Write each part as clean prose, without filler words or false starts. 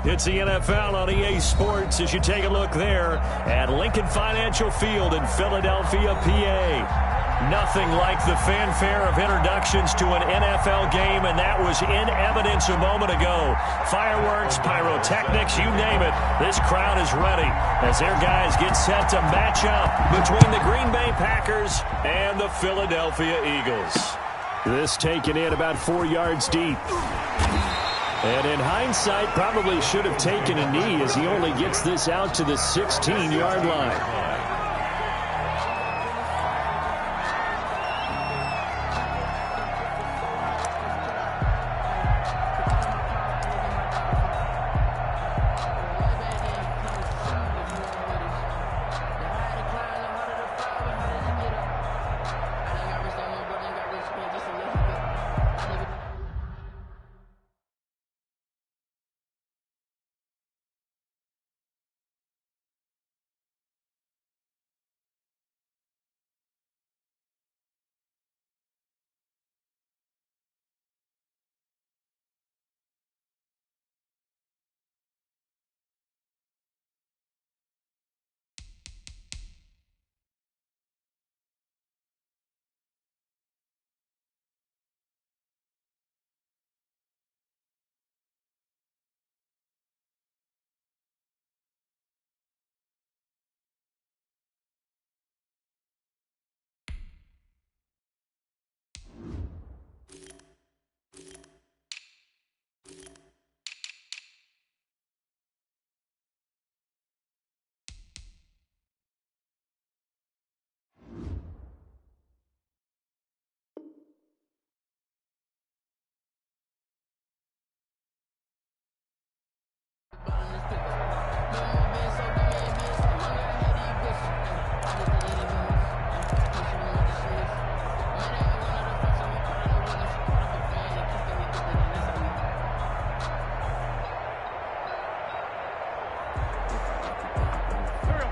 It's the NFL on EA Sports as you take a look there at Lincoln Financial Field in Philadelphia, PA. Nothing like the fanfare of introductions to an NFL game, and that was in evidence a moment ago. Fireworks, pyrotechnics, you name it. This crowd is ready as their guys get set to match up between the Green Bay Packers and the Philadelphia Eagles. This taken in about 4 yards deep. And in hindsight, probably should have taken a knee as he only gets this out to the 16-yard line.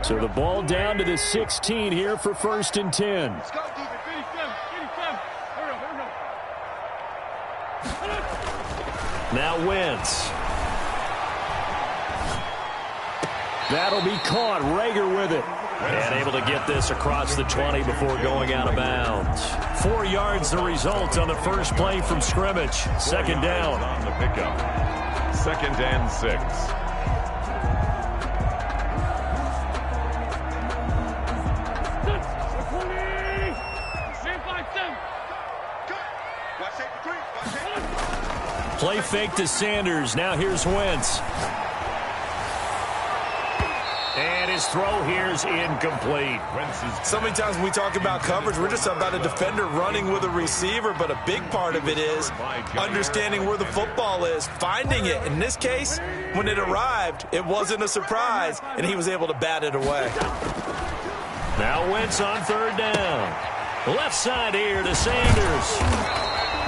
So the ball down to the 16 here for 1st and 10. Now Wentz. That'll be caught. Rager with it. And able to get this across the 20 before going out of bounds. 4 yards the result on the first play from scrimmage. Second down. On the pickup. 2nd and 6. Play fake to Sanders. Now here's Wentz. And his throw here is incomplete. So many times when we talk about coverage, we're just about a defender running with a receiver, but a big part of it is understanding where the football is, finding it. In this case, when it arrived, it wasn't a surprise, and he was able to bat it away. Now Wentz on 3rd down. Left side here to Sanders.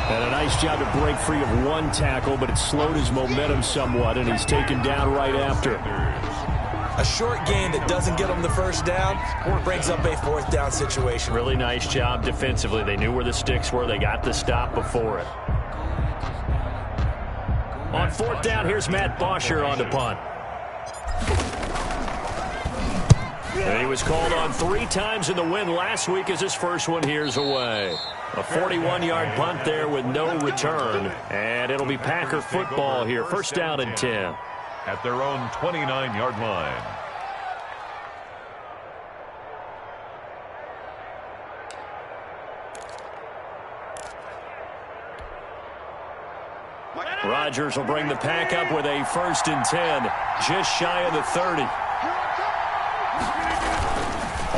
And a nice job to break free of one tackle, but it slowed his momentum somewhat, and he's taken down right after. A short gain that doesn't get him the first down brings up a 4th down situation. Really nice job defensively. They knew where the sticks were. They got the stop before it. On 4th down, here's Matt Bosher on the punt. And he was called on 3 times in the win last week as his first one here's away. A 41-yard punt there with no return. And it'll be Packer football here. 1st down and 10. At their own 29-yard line. Rodgers will bring the pack up with a 1st and 10. Just shy of the 30.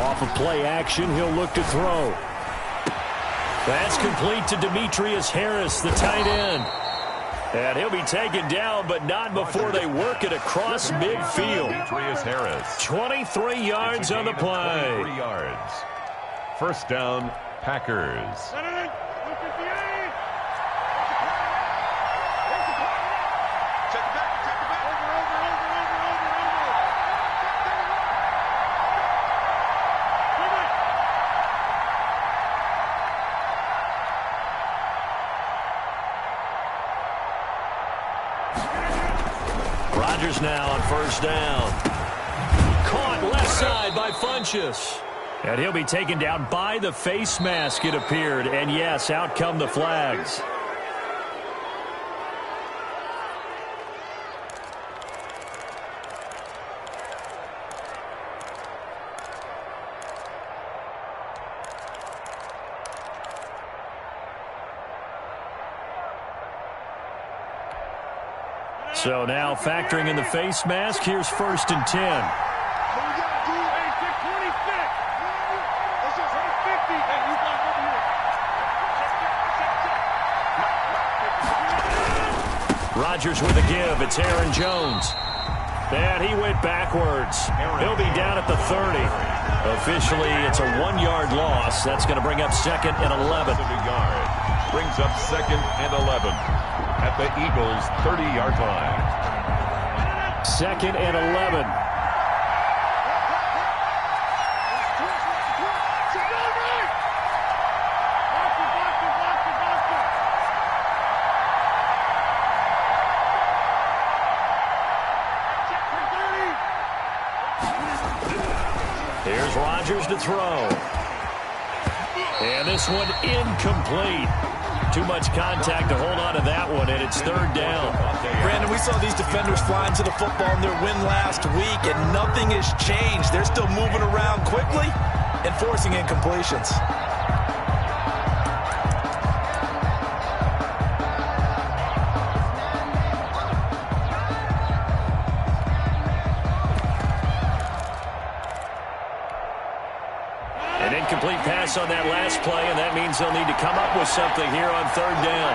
Off of play action, he'll look to throw. That's complete to Demetrius Harris, the tight end. And he'll be taken down, but not before they work it across midfield. Demetrius Harris. 23 yards on the play. 23 yards. 1st down, Packers. Rodgers now on first down. Caught left side by Funchess. And he'll be taken down by the face mask, it appeared. And yes, out come the flags. So now factoring in the face mask, here's 1st and 10. Rodgers with a give. It's Aaron Jones. And he went backwards. He'll be down at the 30. Officially, it's a 1-yard loss. That's going to bring up 2nd and 11. Brings up 2nd and 11 at the Eagles' 30-yard line. 2nd and 11. Here's Rodgers to throw. And this one incomplete. Too much contact to hold on to that one, and it's 3rd down. Brandon, we saw these defenders flying to the football in their win last week, and nothing has changed. They're still moving around quickly and forcing incompletions. An incomplete pass on that last play, and that means they'll need to come up with something here on 3rd down.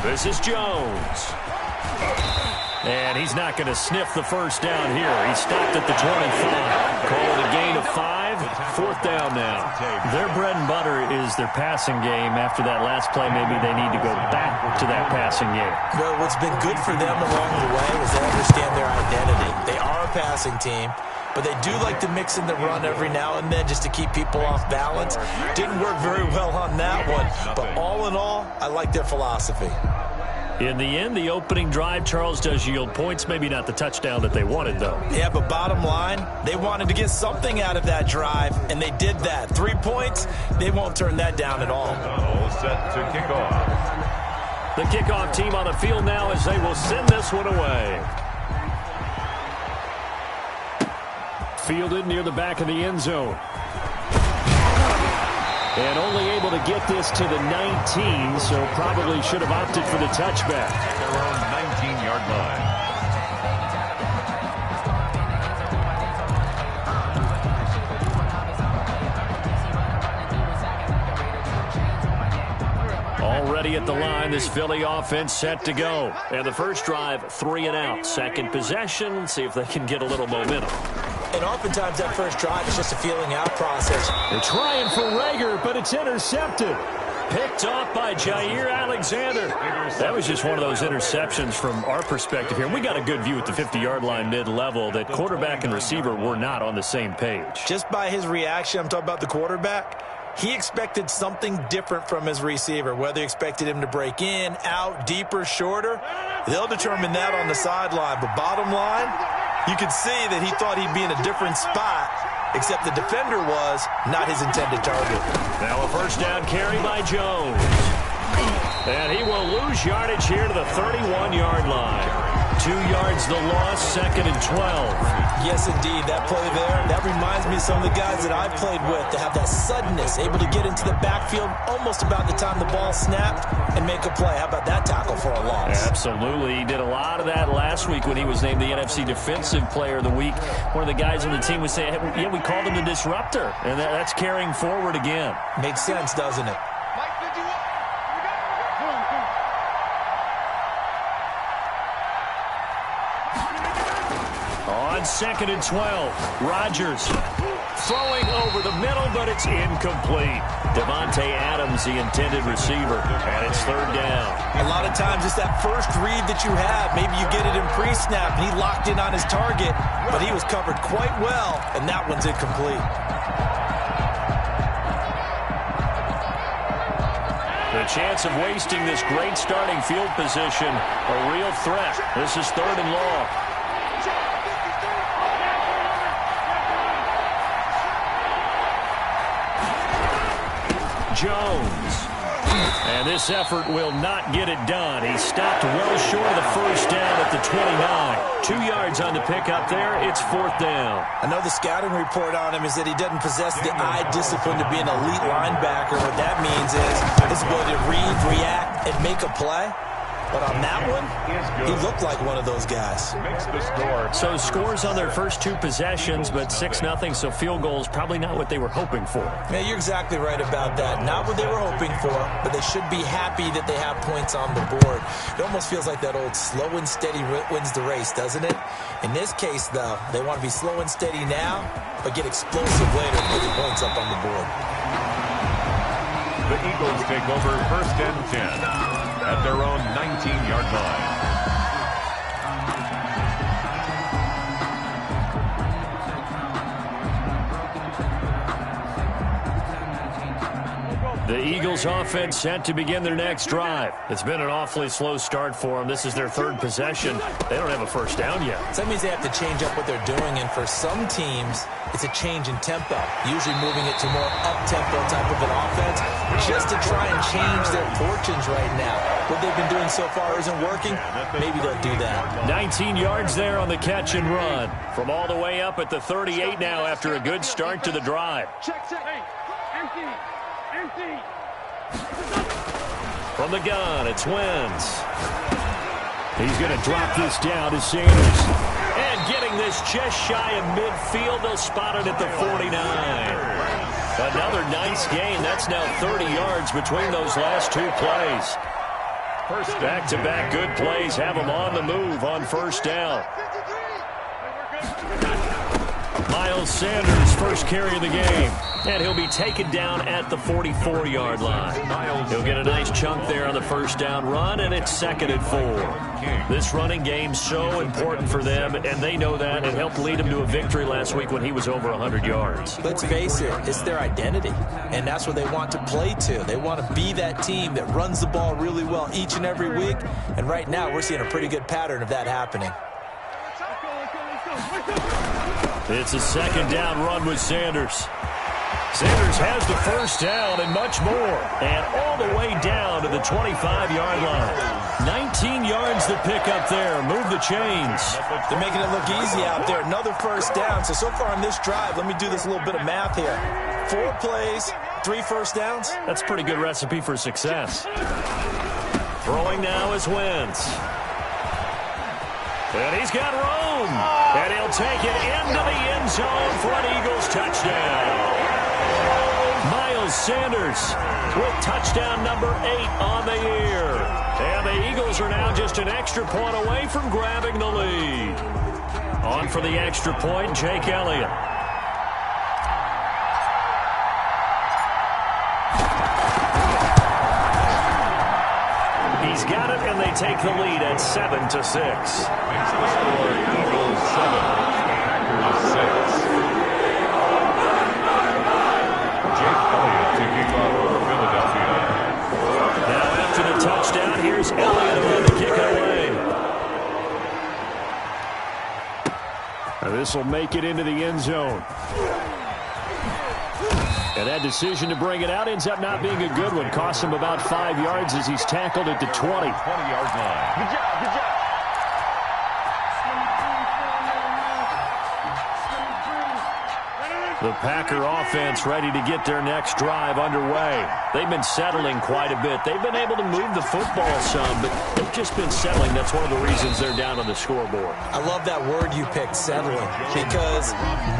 This is Jones. And he's not going to sniff the first down here. He stopped at the 25. Call it a gain of 5. 4th down now. Their bread and butter is their passing game. After that last play, maybe they need to go back to that passing game. Well, what's been good for them along the way is they understand their identity. They are a passing team, but they do like to mix in the run every now and then just to keep people off balance. Didn't work very well on that one, but all in all, I like their philosophy. In the end, the opening drive, Charles, does yield points. Maybe not the touchdown that they wanted, though. Yeah, but bottom line, they wanted to get something out of that drive, and they did that. 3 points, they won't turn that down at all. All set to kick off. The kickoff team on the field now as they will send this one away. Fielded near the back of the end zone. And only able to get this to the 19, so probably should have opted for the touchback. Their own 19-yard line. Already at the line, this Philly offense set to go. And the first drive, 3 and out. Second possession, see if they can get a little momentum. And oftentimes that first drive is just a feeling out process. They're trying for Rager, but it's intercepted. Picked off by Jair Alexander. That was just one of those interceptions from our perspective here. We got a good view at the 50-yard line mid-level that quarterback and receiver were not on the same page. Just by his reaction, I'm talking about the quarterback, he expected something different from his receiver. Whether he expected him to break in, out, deeper, shorter, they'll determine that on the sideline. But bottom line, you could see that he thought he'd be in a different spot, except the defender was not his intended target. Now a first down carry by Jones. And he will lose yardage here to the 31-yard line. 2 yards the loss, 2nd and 12. Yes, indeed. That play there, that reminds me of some of the guys that I've played with that have that suddenness, able to get into the backfield almost about the time the ball snapped and make a play. How about that tackle for a loss? Absolutely. He did a lot of that last week when he was named the NFC Defensive Player of the Week. One of the guys on the team was saying, hey, yeah, we called him the disruptor. And that's carrying forward again. Makes sense, doesn't it? On 2nd and 12, Rodgers throwing over the middle, but it's incomplete. Devontae Adams, the intended receiver, and it's 3rd down. A lot of times it's that first read that you have. Maybe you get it in pre-snap, and he locked in on his target, but he was covered quite well, and that one's incomplete. The chance of wasting this great starting field position. A real threat. This is 3rd and long. Jones. And this effort will not get it done. He stopped well short of the first down at the 29. 2 yards on the pickup there. It's 4th down. I know the scouting report on him is that he doesn't possess the eye discipline to be an elite linebacker. What that means is his ability to read, react, and make a play. But on that one, he looked like one of those guys. So scores on their first 2 possessions, but 6-0, so field goal is probably not what they were hoping for. Yeah, you're exactly right about that. Not what they were hoping for, but they should be happy that they have points on the board. It almost feels like that old slow and steady wins the race, doesn't it? In this case, though, they want to be slow and steady now, but get explosive later and put the points up on the board. The Eagles take over 1st and 10. At their own 19-yard line. The Eagles offense set to begin their next drive. It's been an awfully slow start for them. This is their 3rd possession. They don't have a first down yet. So that means they have to change up what they're doing, and for some teams, it's a change in tempo, usually moving it to more up-tempo type of an offense, just to try and change their fortunes right now. What they've been doing so far isn't working. Maybe they'll do that. 19 yards there on the catch and run. From all the way up at the 38 now after a good start to the drive. From the gun, it's Wentz. He's going to drop this down to Sanders. And getting this just shy of midfield, they'll spot it at the 49. Another nice gain. That's now 30 yards between those last 2 plays. Back-to-back good plays have them on the move on first down. Miles Sanders, first carry of the game. And he'll be taken down at the 44-yard line. He'll get a nice chunk there on the first down run, and it's 2nd and 4. This running game's so important for them, and they know that. It helped lead them to a victory last week when he was over 100 yards. Let's face it, it's their identity, and that's what they want to play to. They want to be that team that runs the ball really well each and every week, and right now we're seeing a pretty good pattern of that happening. It's a 2nd down run with Sanders. Sanders has the first down and much more. And all the way down to the 25-yard line. 19 yards to pick up there. Move the chains. They're making it look easy out there. Another first down. So far on this drive, let me do this little bit of math here. 4 plays, 3 first downs. That's a pretty good recipe for success. Throwing now is Wentz. And he's got room. And he'll take it into the end zone for an Eagles touchdown. Miles Sanders with touchdown number 8 on the year. And the Eagles are now just an extra point away from grabbing the lead. On for the extra point, Jake Elliott. He's got it, and they take the lead at 7-6. Makes the score Eagles 7, Packers 6. Jake Elliott taking off for Philadelphia. Now after the touchdown, here's Elliott on the kick away. Now this will make it into the end zone. And that decision to bring it out ends up not being a good one. Costs him about 5 yards as he's tackled at the 20. 20-yard line. Good job, good job. The Packer offense ready to get their next drive underway. They've been settling quite a bit. They've been able to move the football some, but they've just been settling. That's one of the reasons they're down on the scoreboard. I love that word you picked, settling, because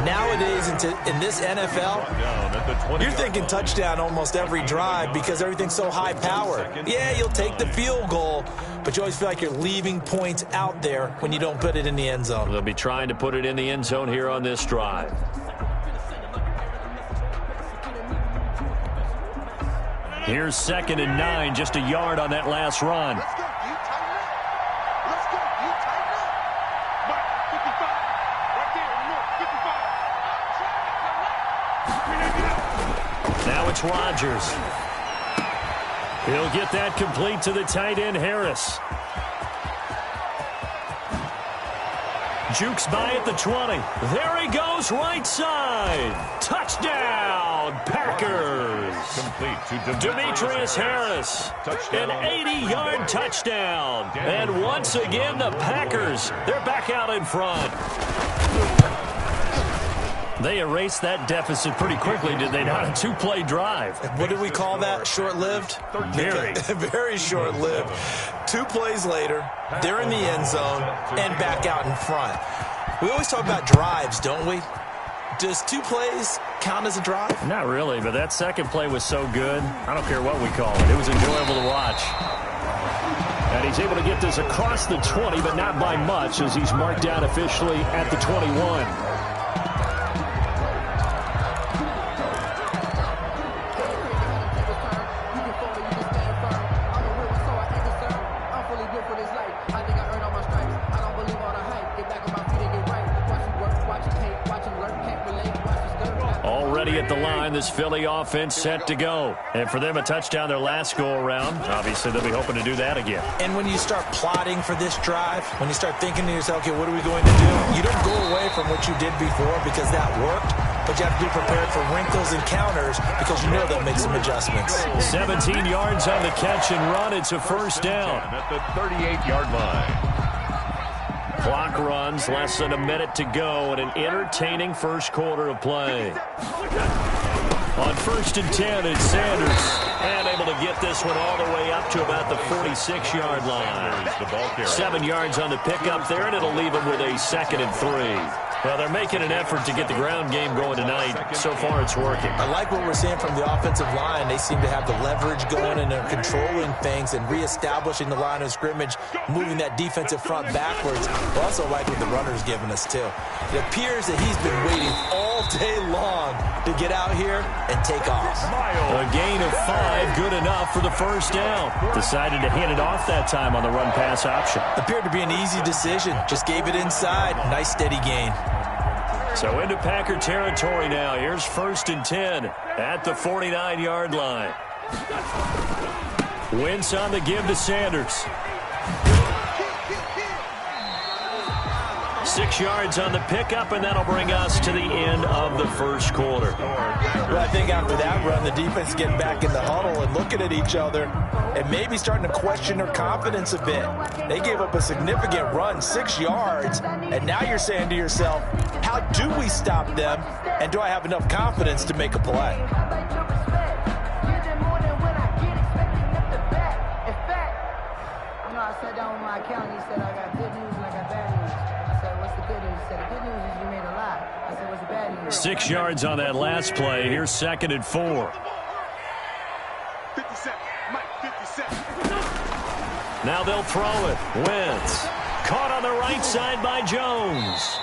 nowadays in this NFL, you're thinking touchdown almost every drive because everything's so high power. Yeah, you'll take the field goal, but you always feel like you're leaving points out there when you don't put it in the end zone. They'll be trying to put it in the end zone here on this drive. Here's 2nd and 9, just a yard on that last run. Now it's Rodgers. He'll get that complete to the tight end, Harris. Jukes by at the 20. There he goes, right side. Touchdown, Packers. Complete to Demetrius Harris. An 80-yard touchdown. And once again, the Packers, they're back out in front. They erased that deficit pretty quickly, did they not? A two-play drive. What did we call that? Short-lived? Very. Very short-lived. 2 plays later, they're in the end zone and back out in front. We always talk about drives, don't we? Does 2 plays count as a drive? Not really, but that second play was so good. I don't care what we call it. It was enjoyable to watch. And he's able to get this across the 20, but not by much, as he's marked down officially at the 21. At the line, this Philly offense set to go. And for them, a touchdown their last go-around. Obviously, they'll be hoping to do that again. And when you start plotting for this drive, when you start thinking to yourself, okay, what are we going to do? You don't go away from what you did before because that worked, but you have to be prepared for wrinkles and counters because you know they'll make some adjustments. 17 yards on the catch and run. It's a first down. At the 38-yard line. Clock runs, less than a minute to go, and an entertaining first quarter of play. On 1st and 10, it's Sanders. And able to get this one all the way up to about the 46-yard line. 7 yards on the pickup there, and it'll leave him with a 2nd and 3. Well, they're making an effort to get the ground game going tonight. So far, it's working. I like what we're seeing from the offensive line. They seem to have the leverage going, and they're controlling things and reestablishing the line of scrimmage, moving that defensive front backwards. I also like what the runner's giving us, too. It appears that he's been waiting all day long to get out here and take off. A gain of 5, good enough for the first down. Decided to hand it off that time on the run-pass option. Appeared to be an easy decision. Just gave it inside. Nice, steady gain. So into Packer territory now. Here's 1st and 10 at the 49-yard line. Wentz on the give to Sanders. 6 yards on the pickup, and that'll bring us to the end of the first quarter. Well, I think after that run, the defense getting back in the huddle and looking at each other and maybe starting to question their confidence a bit. They gave up a significant run, 6 yards, and now you're saying to yourself, how do we stop them, and do I have enough confidence to make a play? I sat down with my accountant. He said, I got good news and I got bad news. I said, what's the good news? He said, the good news is you made a lot. I said, what's the bad news? 6 yards on that last play. Here's 2nd and 4. 57. Mike, 57. Now they'll throw it. Wentz. Caught on the right side by Jones.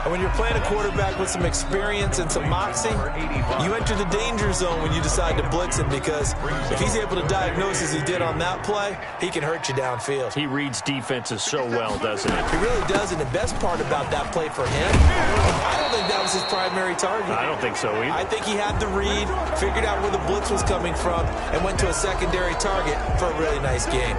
And when you're playing a quarterback with some experience and some moxie, you enter the danger zone when you decide to blitz him, because if he's able to diagnose as he did on that play, he can hurt you downfield. He reads defenses so well, doesn't he? He really does, and the best part about that play for him, I don't think that was his primary target. I don't think so either. I think he had the read, figured out where the blitz was coming from, and went to a secondary target for a really nice game.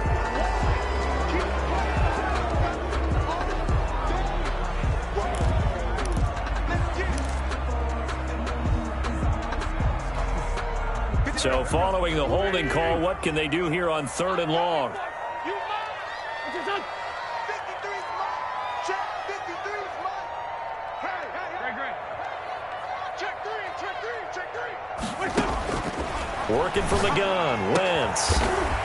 So following the holding call, what can they do here on 3rd and long? 53's mine. Check 53's mine. Hey. Check three. Working from the gun, Wentz.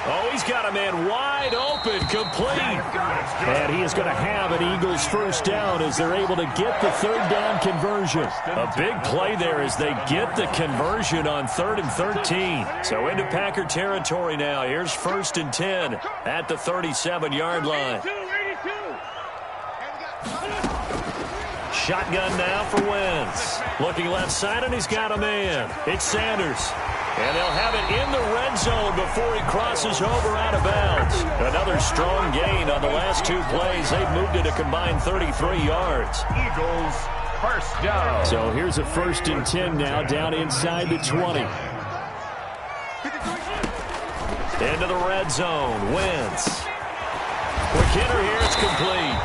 Oh, he's got a man wide open, complete. And he is going to have an Eagles first down as they're able to get the 3rd down conversion. A big play there as they get the conversion on 3rd and 13. So into Packer territory now. Here's 1st and 10 at the 37-yard line. Shotgun now for Wentz. Looking left side, and he's got a man. It's Sanders. And they'll have it in the red zone before he crosses over out of bounds. Another strong gain on the last 2 plays. They've moved it a combined 33 yards. Eagles first down. So here's a 1st and 10 now down inside the 20. Into the red zone. Wentz. Quick hitter here. It's complete.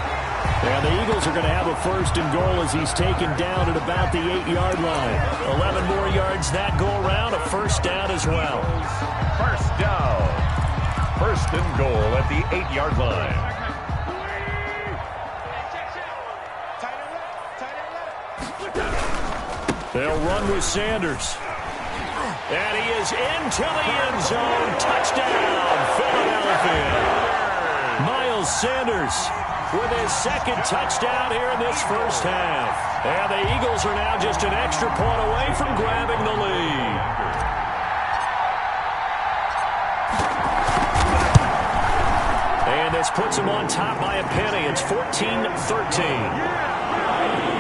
And the Eagles are going to have a first and goal as he's taken down at about the 8-yard line. 11 more yards that go around. A first down as well. First down. First and goal at the 8-yard line. They'll run with Sanders. And he is into the end zone. Touchdown, Philadelphia. Miles Sanders with his second touchdown here in this first half. And the Eagles are now just an extra point away from grabbing the lead. And this puts them on top by a penny. It's 14-13.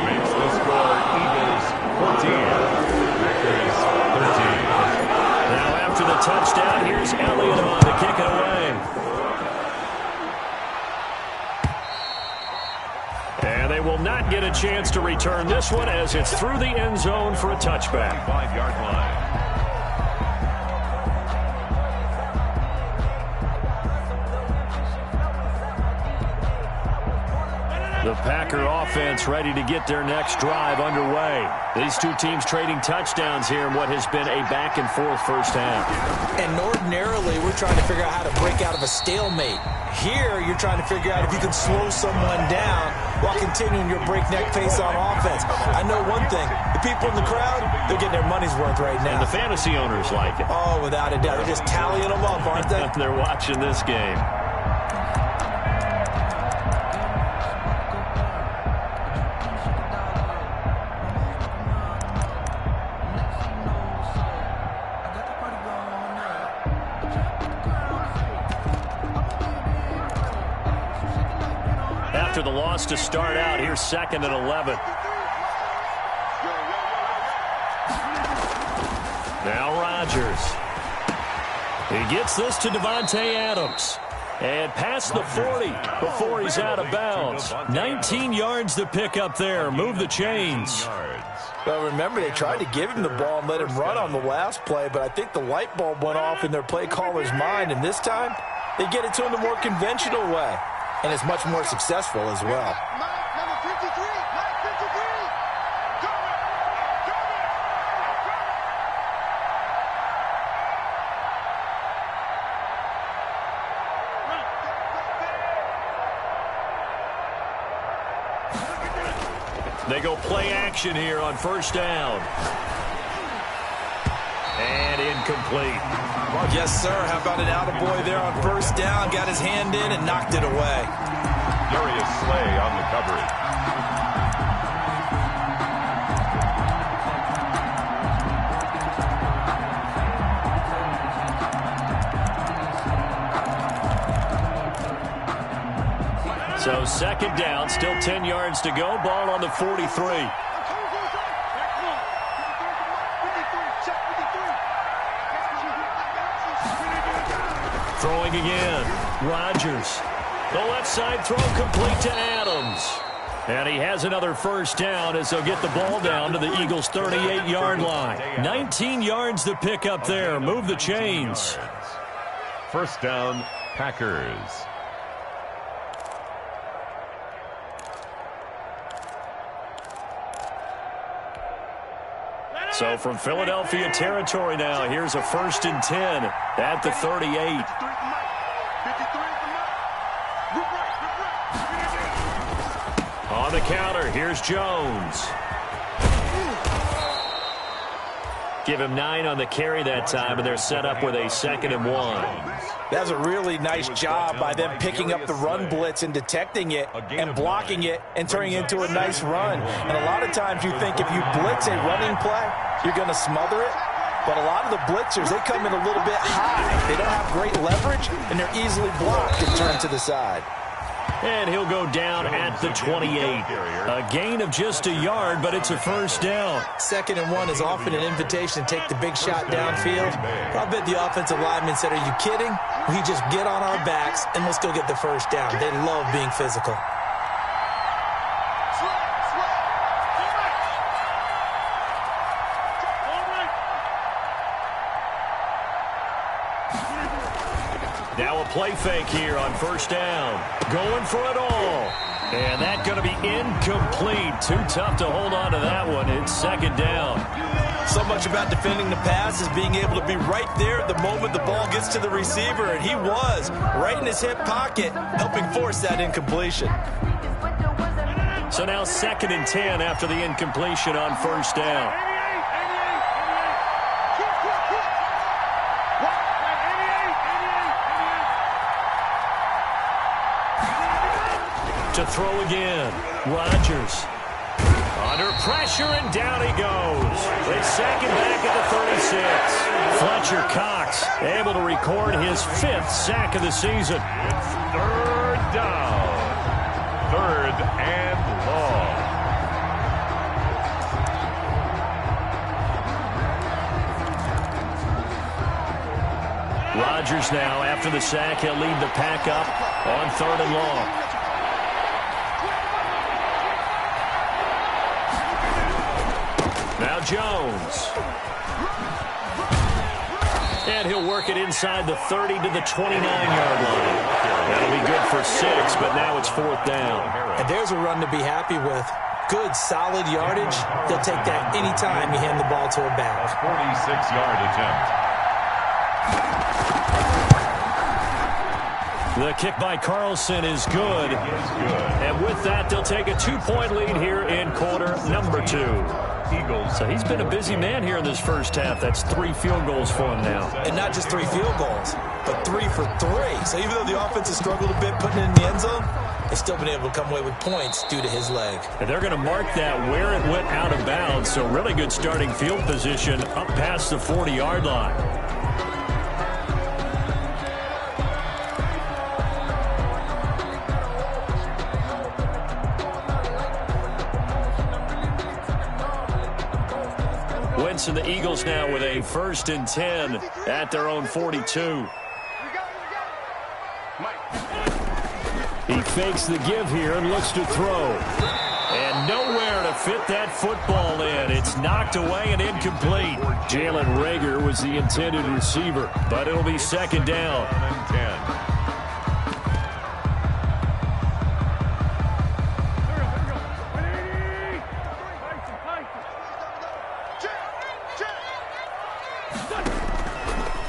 Makes the score Eagles 14. Packers 13. Now after the touchdown, here's Elliott on to kick it away. And they will not get a chance to return this one as it's through the end zone for a touchback. 5-yard line. The Packer offense ready to get their next drive underway. These two teams trading touchdowns here in what has been a back-and-forth first half. And ordinarily, we're trying to figure out how to break out of a stalemate. Here, you're trying to figure out if you can slow someone down while continuing your breakneck pace on offense. I know one thing. The people in the crowd, they're getting their money's worth right now. And the fantasy owners like it. Oh, without a doubt. They're just tallying them up, aren't they? They're watching this game. After the loss to start out, here's 2nd and 11. Now Rodgers. He gets this to Davante Adams. And past the 40 before he's out of bounds. 19 yards to pick up there. Move the chains. Well, remember, they tried to give him the ball and let him run on the last play, but I think the light bulb went off in their play caller's mind, and this time they get it to him the more conventional way. And it's much more successful as well. Number 53, Mike 53. They go play action here on first down. And incomplete. Yes, sir. How about an attaboy there on first down? Got his hand in and knocked it away. Darius Slay on the coverage. So 2nd down, still 10 yards to go. Ball on the 43. Throwing again. Rodgers. The left side throw complete to Adams. And he has another first down as they'll get the ball down to the Eagles' 38-yard line. 19 yards to pick up there. Move the chains. First down, Packers. So from Philadelphia territory now, here's a 1st and 10 at the 38. On the counter, here's Jones. Give him 9 on the carry that time, and they're set up with a 2nd and 1. That's a really nice job by them picking up the run blitz and detecting it and blocking it and turning it into a nice run. And a lot of times you think if you blitz a running play, you're going to smother it. But a lot of the blitzers, they come in a little bit high. They don't have great leverage, and they're easily blocked and turned to the side. And he'll go down at the 28. A gain of just a yard, but it's a first down. 2nd and 1 is often an invitation to take the big shot downfield. I bet the offensive lineman said, are you kidding? We just get on our backs, and we'll still get the first down. They love being physical. Now a play fake here on first down. Going for it all. And that's going to be incomplete. Too tough to hold on to that one. It's second down. So much about defending the pass is being able to be right there at the moment the ball gets to the receiver, and he was right in his hip pocket, helping force that incompletion. So now 2nd and 10 after the incompletion on first down. To throw again, Rodgers. Under pressure, and down he goes. They sack him back at the 36. Fletcher Cox able to record his 5th sack of the season. It's 3rd down. 3rd and long. Rodgers now, after the sack, he'll lead the pack up on 3rd and long. Now Jones. And he'll work it inside the 30 to the 29-yard line. That'll be good for 6, but now it's 4th down. And there's a run to be happy with. Good, solid yardage. They'll take that anytime you hand the ball to a back. A 46-yard attempt. The kick by Carlson is good. And with that, they'll take a 2-point lead here in quarter number 2. Eagles. So he's been a busy man here in this first half. That's 3 field goals for him now. And not just 3 field goals, but 3 for 3. So even though the offense has struggled a bit putting it in the end zone, they've still been able to come away with points due to his leg. And they're going to mark that where it went out of bounds. So really good starting field position up past the 40-yard line. And the Eagles now with a 1st and 10 at their own 42. He fakes the give here and looks to throw. And nowhere to fit that football in. It's knocked away and incomplete. Jalen Reagor was the intended receiver, but it'll be 2nd down. 10.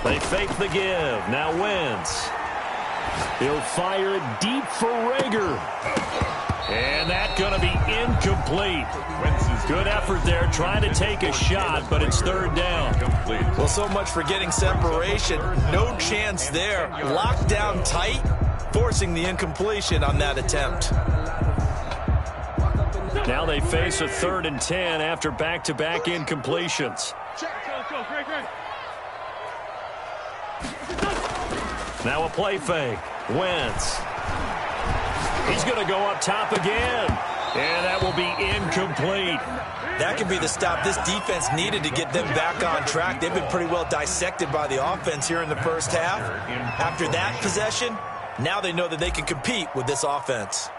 They fake the give. Now Wentz. He'll fire it deep for Reagor. And that's going to be incomplete. Good effort there trying to take a shot, but it's 3rd down. Well, so much for getting separation. No chance there. Locked down tight, forcing the incompletion on that attempt. Now they face a 3rd and 10 after back-to-back incompletions. Now a play fake. Wentz. He's going to go up top again. And that will be incomplete. That could be the stop this defense needed to get them back on track. They've been pretty well dissected by the offense here in the first half. After that possession, now they know that they can compete with this offense.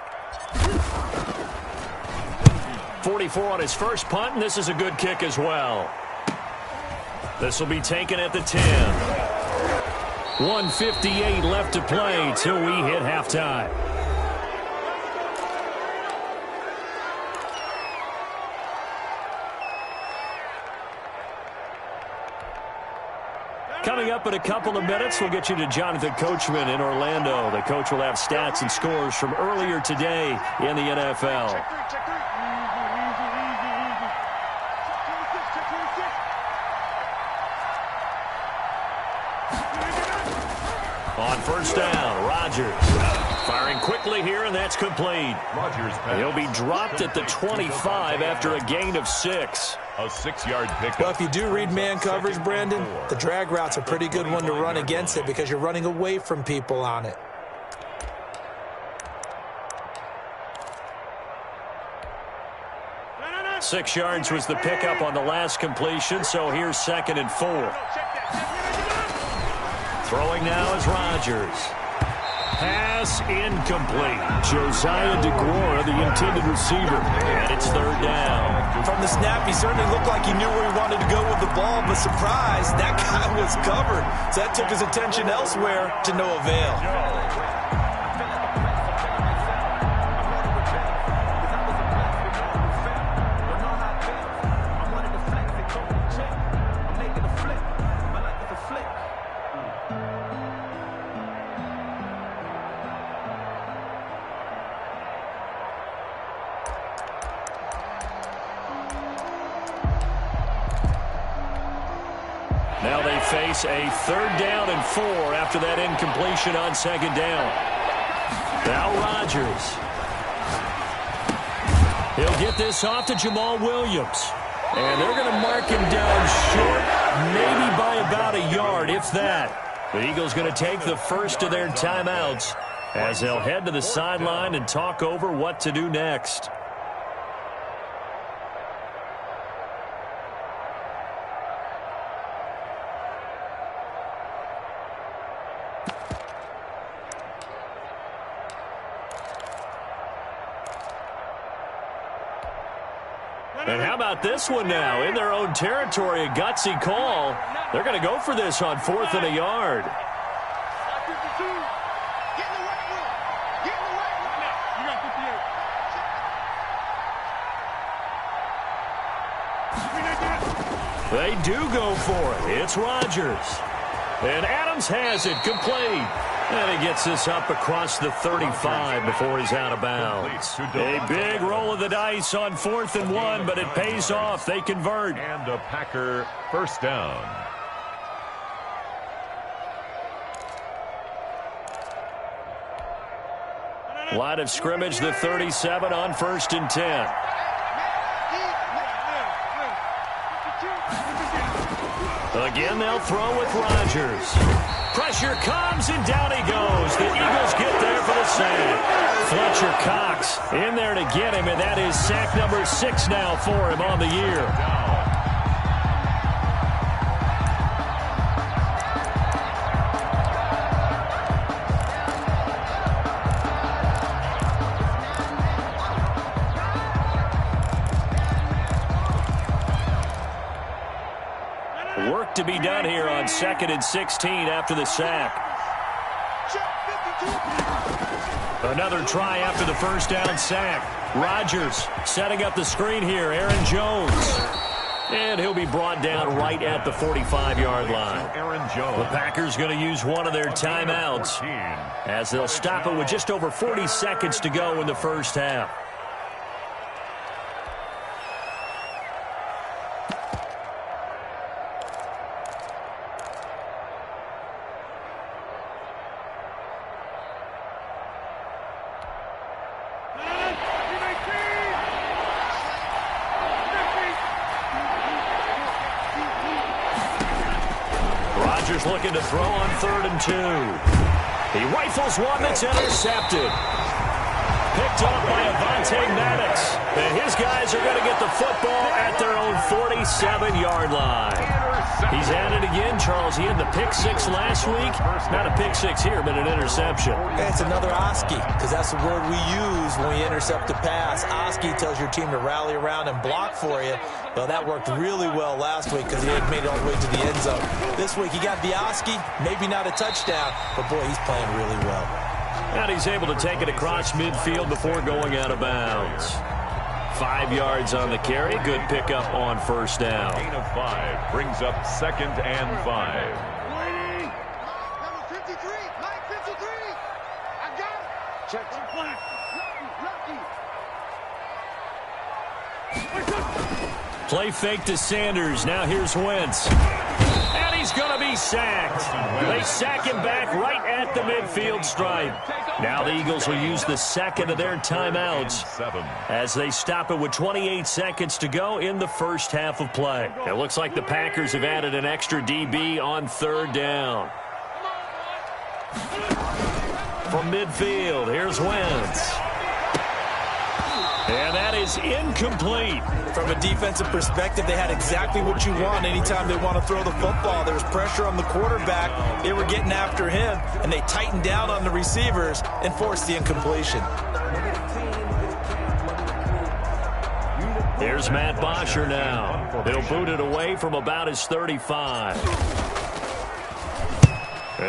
44 on his first punt, and this is a good kick as well. This will be taken at the 10. 1:58 left to play till we hit halftime. Coming up in a couple of minutes, we'll get you to Jonathan Coachman in Orlando. The coach will have stats and scores from earlier today in the NFL. On first down, Rodgers firing quickly here, and that's complete. He'll be dropped at the 25 after a gain of 6. A 6-yard pickup. Well, if you do read man coverage, Brandon, the drag route's a pretty good one to run against it because you're running away from people on it. No. 6 yards was the pickup on the last completion, so here's 2nd and 4. Throwing now is Rodgers. Pass incomplete. Josiah DeGuara, the intended receiver. And it's third down. From the snap, he certainly looked like he knew where he wanted to go with the ball, but surprise, that guy was covered. So that took his attention elsewhere to no avail. Now they face a 3rd down and 4 after that incompletion on 2nd down. Now Rodgers. He'll get this off to Jamal Williams. And they're going to mark him down short, maybe by about a yard, if that. The Eagles going to take the first of their timeouts as they'll head to the sideline and talk over what to do next. And how about this one now? In their own territory, a gutsy call. They're going to go for this on 4th and a yard. They do go for it. It's Rodgers. And Adams has it complete. And he gets this up across the 35 before he's out of bounds. A big roll of the dice on 4th and 1, but it pays off. They convert. And a Packer first down. Line of scrimmage, the 37 on 1st and 10. Again, they'll throw with Rodgers. Pressure comes, and down he goes. The Eagles get there for the sack. Fletcher Cox in there to get him, and that is sack number 6 now for him on the year. Work to be done here on 2nd and 16 after the sack. Another try after the first down sack. Rodgers setting up the screen here. Aaron Jones. And he'll be brought down right at the 45-yard line. Aaron Jones. The Packers going to use one of their timeouts as they'll stop it with just over 40 seconds to go in the first half. Looking to throw on 3rd and 2. He rifles one that's intercepted. Picked up by Avonte Maddox. And his guys are going to get the football at their own 47-yard line. He's at it again, Charles. He had the pick 6 last week. Not a pick 6 here, but an interception. It's another Oski, because that's the word we use when we intercept a pass. Oski tells your team to rally around and block for you. Well, that worked really well last week because he had made it all the way to the end zone. This week he got the Oski, maybe not a touchdown, but boy, he's playing really well. And he's able to take it across midfield before going out of bounds. 5 yards on the carry. Good pickup on first down. Gain of 5 brings up 2nd and 5. Number 53, Mike 53. I got it. Check. Play fake to Sanders. Now here's Wentz. And he's going to be sacked. They sack him back right at the midfield stripe. Now the Eagles will use the second of their timeouts as they stop it with 28 seconds to go in the first half of play. It looks like the Packers have added an extra DB on 3rd down. From midfield, here's Wentz. And that is incomplete. From a defensive perspective, they had exactly what you want anytime they want to throw the football. There was pressure on the quarterback. They were getting after him, and they tightened down on the receivers and forced the incompletion. Here's Matt Bosher now. He'll boot it away from about his 35.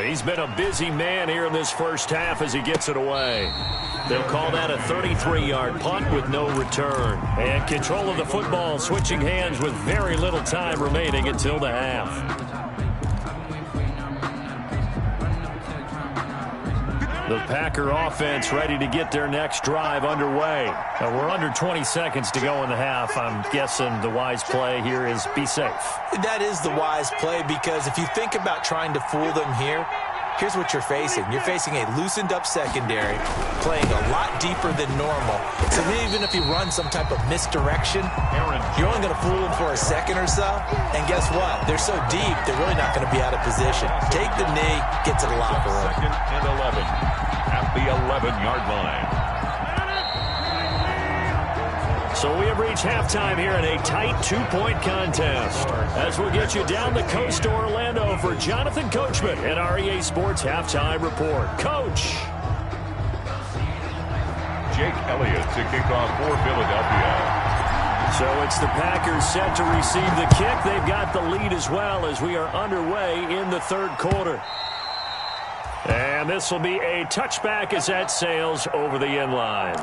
He's been a busy man here in this first half as he gets it away. They'll call that a 33-yard punt with no return. And control of the football switching hands with very little time remaining until the half. The Packer offense ready to get their next drive underway. We're under 20 seconds to go in the half. I'm guessing the wise play here is be safe. That is the wise play, because if you think about trying to fool them here, here's what you're facing. You're facing a loosened-up secondary, playing a lot deeper than normal. So even if you run some type of misdirection, you're only going to fool them for a second or so. And guess what? They're so deep, they're really not going to be out of position. Take the knee, get to the locker room. Second and 11 at the 11-yard line. So we have reached halftime here in a tight two-point contest. As we'll get you down the coast to Orlando for Jonathan Coachman and our EA Sports Halftime Report. Coach. Jake Elliott to kick off for Philadelphia. So it's the Packers set to receive the kick. They've got the lead as well as we are underway in the third quarter. And this will be a touchback as that sails over the end line.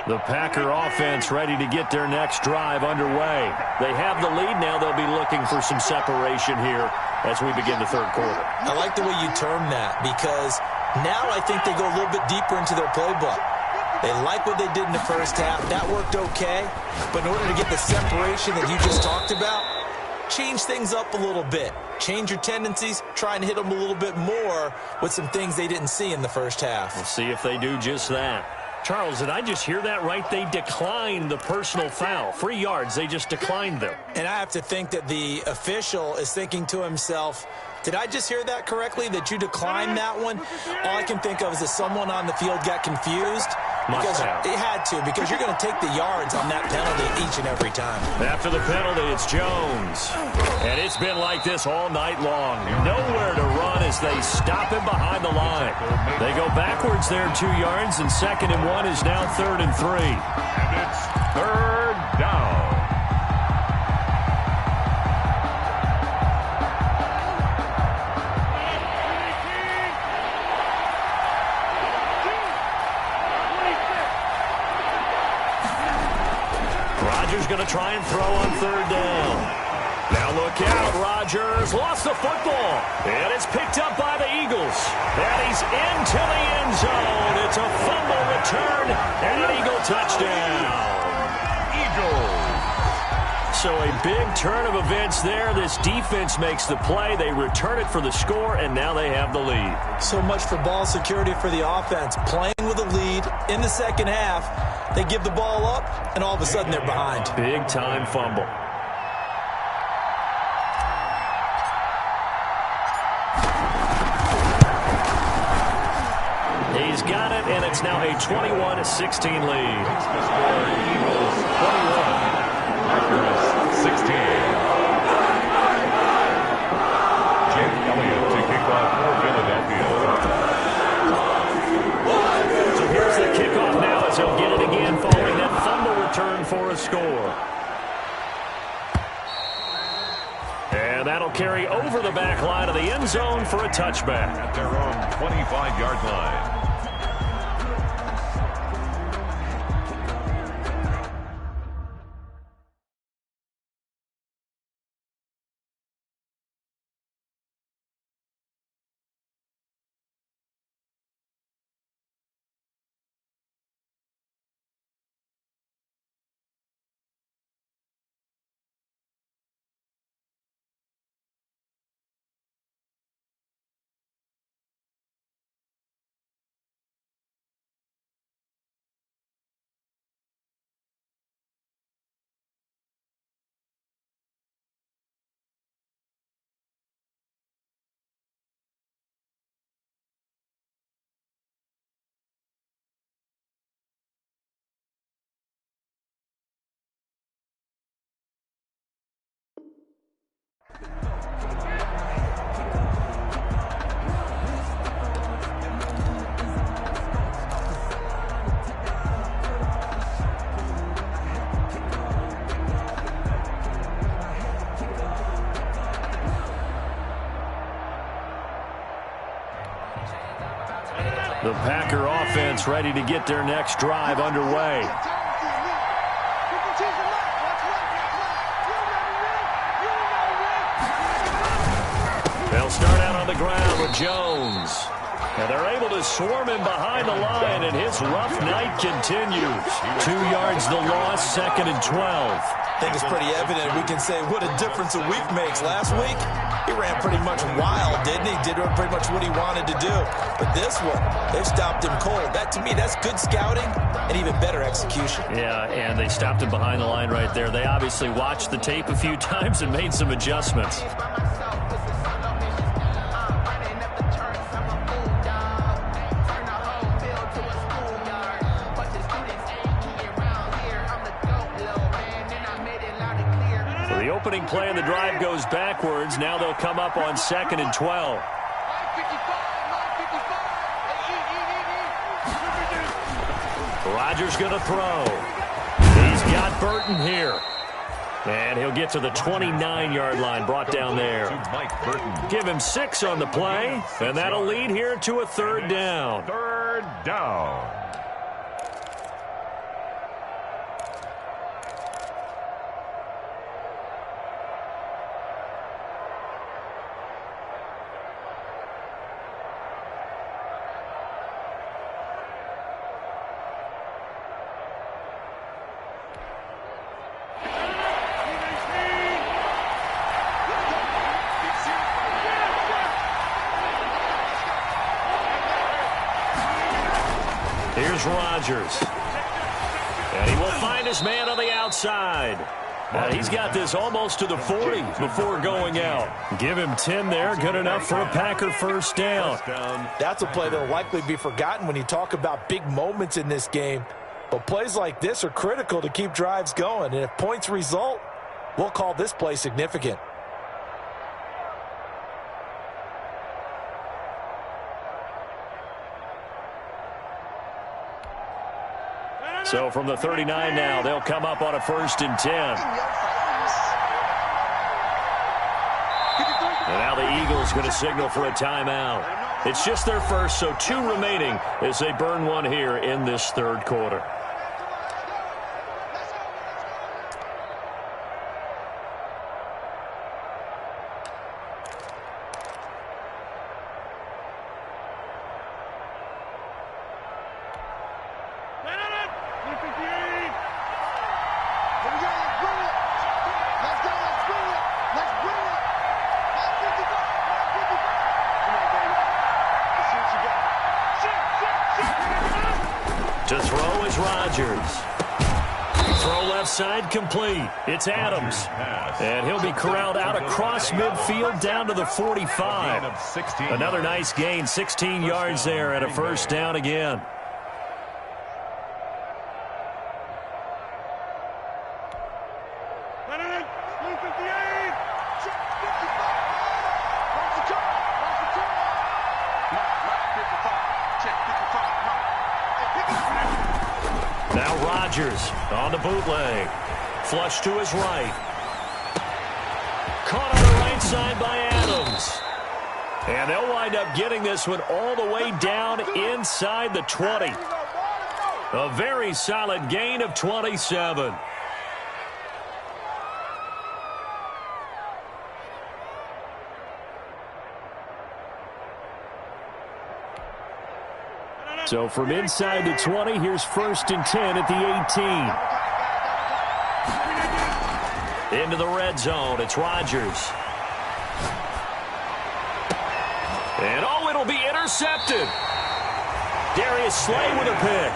The Packer offense ready to get their next drive underway. They have the lead now. They'll be looking for some separation here as we begin the third quarter. I like the way you term that, because now I think they go a little bit deeper into their playbook. They like what they did in the first half. That worked okay. But in order to get the separation that you just talked about, change things up a little bit. Change your tendencies. Try and hit them a little bit more with some things they didn't see in the first half. We'll see if they do just that. Charles, did I just hear that right? They declined the personal foul. 3 yards, they just declined them. And I have to think that the official is thinking to himself, did I just hear that correctly, that you declined that one? All I can think of is that someone on the field got confused. Because it had to, because you're going to take the yards on that penalty each and every time. After the penalty, it's Jones. And it's been like this all night long. Nowhere to run as they stop him behind the line. They go backwards there 2 yards, and 2nd and 1 is now 3rd and 3. And it's 3rd down. Rodgers going to try and throw on 3rd down. Now look out, Rodgers lost the football, and it's picked up by the Eagles. And he's into the end zone. It's a fumble return and an Eagle touchdown. Eagles. So a big turn of events there. This defense makes the play. They return it for the score, and now they have the lead. So much for ball security for the offense. Playing with a lead in the second half. They give the ball up, and all of a sudden they're behind. Big-time fumble. He's got it, and it's now a 21-16 lead. The score, Eagles 21, Packers 16. Jake Elliott to kick off for Philadelphia. So here's the kickoff now as he'll get it again following that fumble return for a score. And that'll carry over the back line of the end zone for a touchback. At their own 25-yard line. The Packer offense ready to get their next drive underway. They'll start out on the ground with Jones. And they're able to swarm him behind the line, and his rough night continues. 2 yards the loss, 2nd and 12. I think it's pretty evident. We can say what a difference a week makes. Last week, he ran pretty much wild, didn't he? Did pretty much what he wanted to do. But this one, they've stopped him cold. That, to me, that's good scouting and even better execution. Yeah, and they stopped him behind the line right there. They obviously watched the tape a few times and made some adjustments. The opening play of the drive goes backwards. Now they'll come up on 2nd and 12. Rodgers going to throw. He's got Burton here. And he'll get to the 29-yard line, brought down there. Give him 6 on the play, and that'll lead here to a 3rd down. 3rd down. Here's Rodgers. And he will find his man on the outside. He's got this almost to the 40 before going out. Give him 10 there. Good enough for a Packer first down. That's a play that will likely be forgotten when you talk about big moments in this game. But plays like this are critical to keep drives going. And if points result, we'll call this play significant. So from the 39 now, they'll come up on a 1st and 10. And now the Eagles going to signal for a timeout. It's just their first, so 2 remaining as they burn one here in this 3rd quarter. To throw is Rodgers. Throw left side complete. It's Adams. And he'll be corralled out across midfield down to the 45. Another nice gain, 16 yards there and a first down again. Now Rodgers on the bootleg. Flush to his right. Caught on the right side by Adams. And they'll wind up getting this one all the way down inside the 20. A very solid gain of 27. So from inside the 20, here's 1st and 10 at the 18. Into the red zone, it's Rodgers. And it'll be intercepted. Darius Slay with a pick.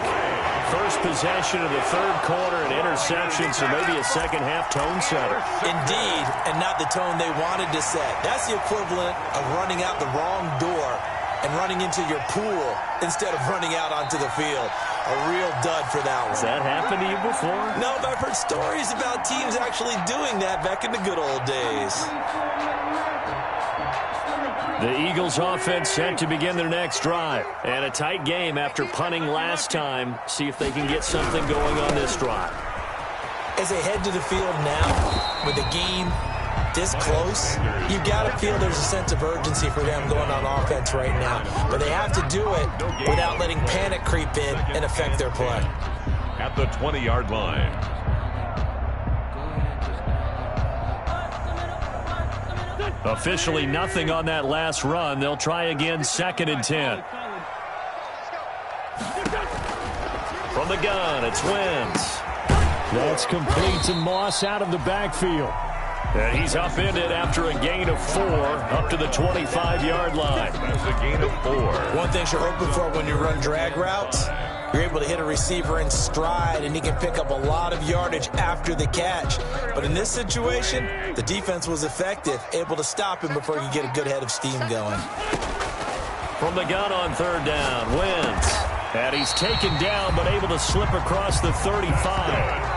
First possession of the 3rd quarter, an interception, so maybe a second-half tone setter. Indeed, and not the tone they wanted to set. That's the equivalent of running out the wrong door and running into your pool instead of running out onto the field. A real dud for that one. Has that happened to you before? No, but I've heard stories about teams actually doing that back in the good old days. The Eagles offense set to begin their next drive. And a tight game after punting last time. See if they can get something going on this drive. As they head to the field now, with the game this close, you've got to feel there's a sense of urgency for them going on offense right now. But they have to do it without letting panic creep in and affect their play. At the 20-yard line. Officially nothing on that last run. They'll try again, 2nd and 10. From the gun, it's Wentz. That's complete to Moss out of the backfield. And he's upended after a gain of 4 up to the 25-yard line. That's a gain of 4. One thing you're hoping for when you run drag routes, you're able to hit a receiver in stride, and he can pick up a lot of yardage after the catch. But in this situation, the defense was effective, able to stop him before he could get a good head of steam going. From the gun on 3rd down, Wentz. And he's taken down, but able to slip across the 35.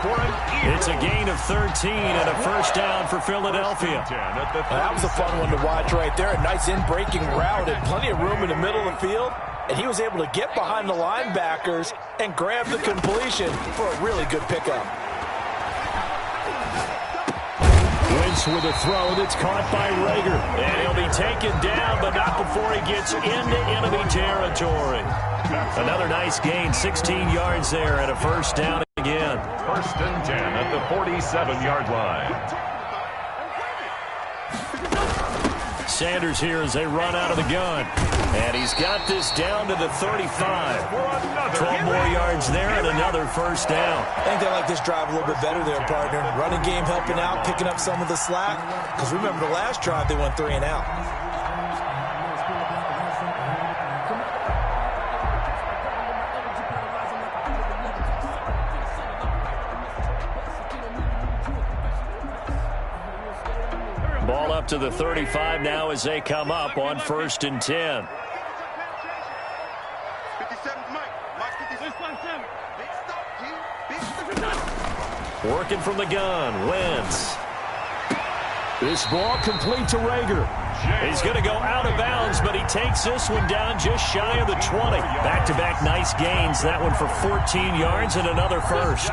It's a gain of 13 and a first down for Philadelphia. That was a fun one to watch right there. A nice in-breaking route and plenty of room in the middle of the field. And he was able to get behind the linebackers and grab the completion for a really good pickup. Wentz with a throw that's caught by Rager. And he'll be taken down, but not before he gets into enemy territory. Another nice gain, 16 yards there and a first down again. 1st and 10 at the 47-yard line. Sanders here as they run out of the gun. And he's got this down to the 35. 12 more yards there and another first down. I think they like this drive a little bit better there, partner. Running game helping out, picking up some of the slack. Because remember the last drive, they went 3 and out. out to the 35 now as they come up on 1st and 10. 57, Mike. Mike 57. Big stop, G. Big stop. Working from the gun, Wentz. This ball complete to Rager. He's going to go out of bounds, but he takes this one down just shy of the 20. Back-to-back nice gains. That one for 14 yards and another first.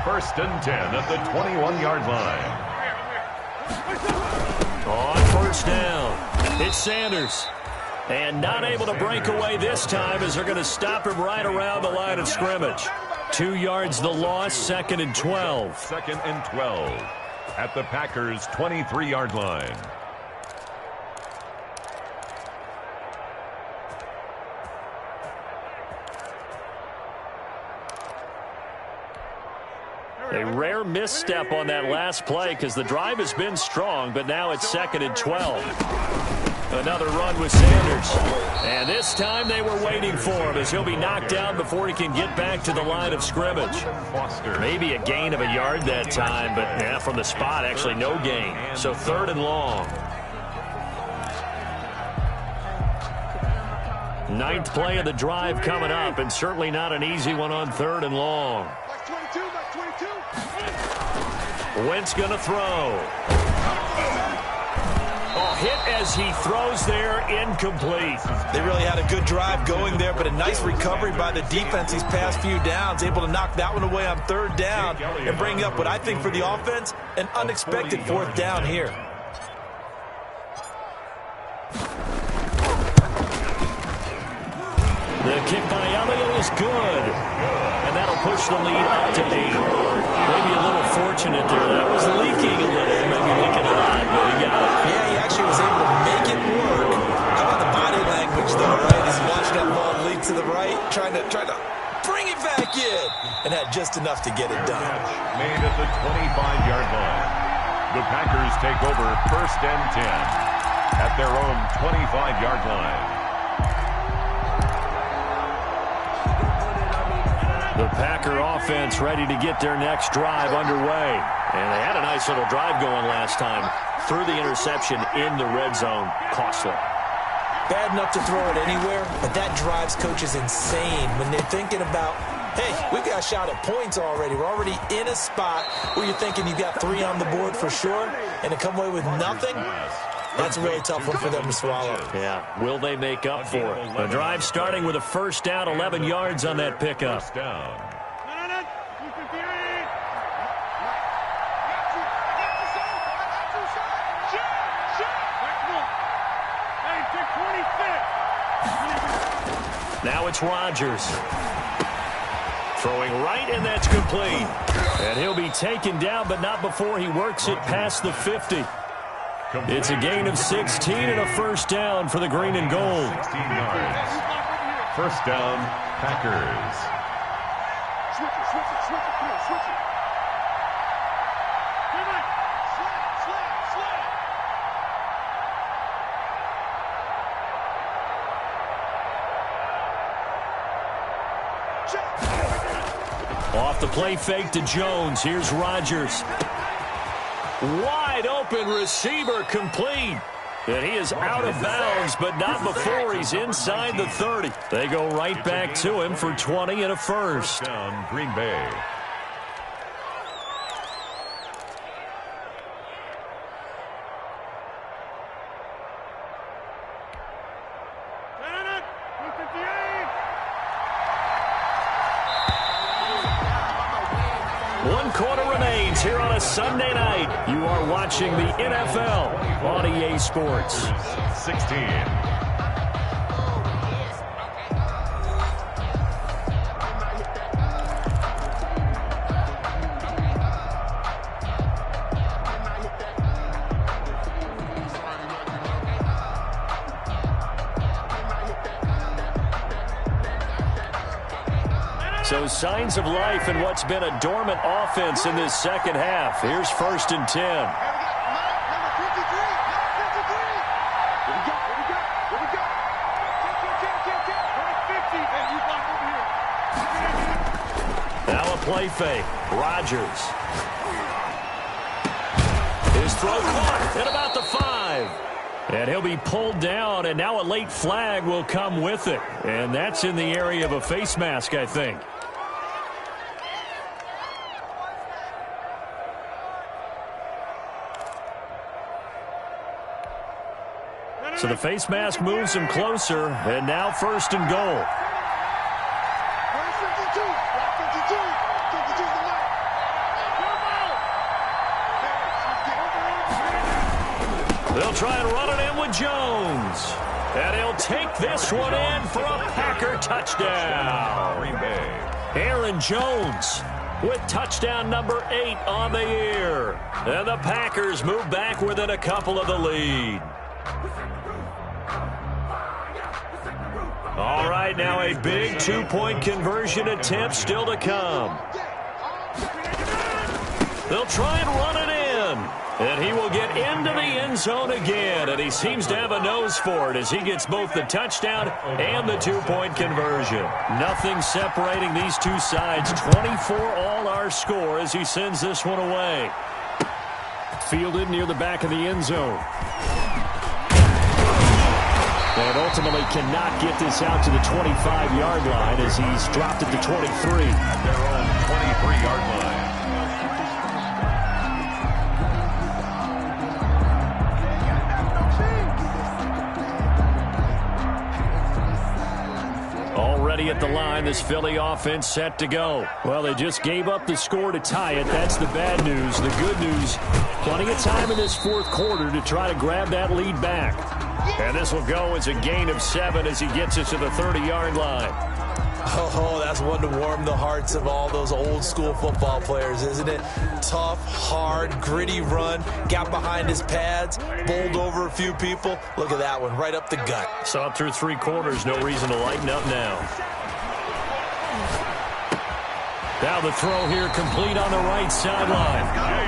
1st and 10 at the 21-yard line. On 1st down, it's Sanders. And not able to break away this time as they're going to stop him right around the line of scrimmage. 2 yards the loss, 2nd and 12. 2nd and 12 at the Packers' 23-yard line. A rare misstep on that last play because the drive has been strong, but now it's 2nd and 12. Another run with Sanders. And this time they were waiting for him as he'll be knocked down before he can get back to the line of scrimmage. Maybe a gain of a yard that time, but yeah, from the spot, actually no gain. So 3rd and long. 9th play of the drive coming up, and certainly not an easy one on 3rd and long. Wentz going to throw. Oh, hit as he throws there, incomplete. They really had a good drive going there, but a nice recovery by the defense these past few downs, able to knock that one away on 3rd down and bring up what I think for the offense, an unexpected 4th down here. The kick by Elliott is good, and that'll push the lead up to 8. Maybe a little fortunate there. That was leaking a little, maybe leaking a lot, but he got it. Yeah, he actually was able to make it work. How about the body language, though, right? He's watching that ball leak to the right, trying to bring it back in, and had just enough to get it done. Made at the 25-yard line. The Packers take over 1st and 10 at their own 25-yard line. The Packer offense ready to get their next drive underway. And they had a nice little drive going last time. Threw the interception in the red zone. Costly. Bad enough to throw it anywhere, but that drives coaches insane when they're thinking about, hey, we've got a shot at points already. We're already in a spot where you're thinking you've got 3 on the board for sure, and to come away with nothing, that's a really tough one for them to swallow. Yeah, will they make up for it? The drive starting with a 1st down, 11 yards on that pickup. 1st down. Now it's Rodgers. Throwing right, and that's complete. And he'll be taken down, but not before he works it past the 50. It's a gain of 16 and a 1st down for the green and gold. 16 yards. 1st down, Packers. Switch it. Off the play fake to Jones. Here's Rodgers. Wide open receiver, complete. And he is out of bounds, but not before he's inside the 30. They go right back to him for 20 and a 1st. Down, Green Bay. One quarter remains here on a Sunday night. You are watching the NFL on EA Sports. 16. So signs of life in what's been a dormant offense in this second half. Here's 1st and 10. Now a play fake. Rodgers. His throw caught at about the 5. And he'll be pulled down, and now a late flag will come with it. And that's in the area of a face mask, I think. So the face mask moves him closer, and now 1st and goal. They'll try and run it in with Jones. And he'll take this one in for a Packer touchdown. Green Bay. Aaron Jones with touchdown number 8 on the year. And the Packers move back within a couple of the lead. All right, now a big 2-point conversion attempt still to come. They'll try and run it in. And he will get into the end zone again. And he seems to have a nose for it as he gets both the touchdown and the 2-point conversion. Nothing separating these two sides. 24 all our score as he sends this one away. Fielded near the back of the end zone. And ultimately cannot get this out to the 25-yard line as he's dropped at the 23. At their own 23-yard line. Already at the line, this Philly offense set to go. Well, they just gave up the score to tie it. That's the bad news. The good news, plenty of time in this 4th quarter to try to grab that lead back. And this will go as a gain of 7 as he gets it to the 30-yard line. Oh, that's one to warm the hearts of all those old-school football players, isn't it? Tough, hard, gritty run, got behind his pads, bowled over a few people. Look at that one, right up the gut. Saw it through 3 quarters, no reason to lighten up now. Now the throw here complete on the right sideline.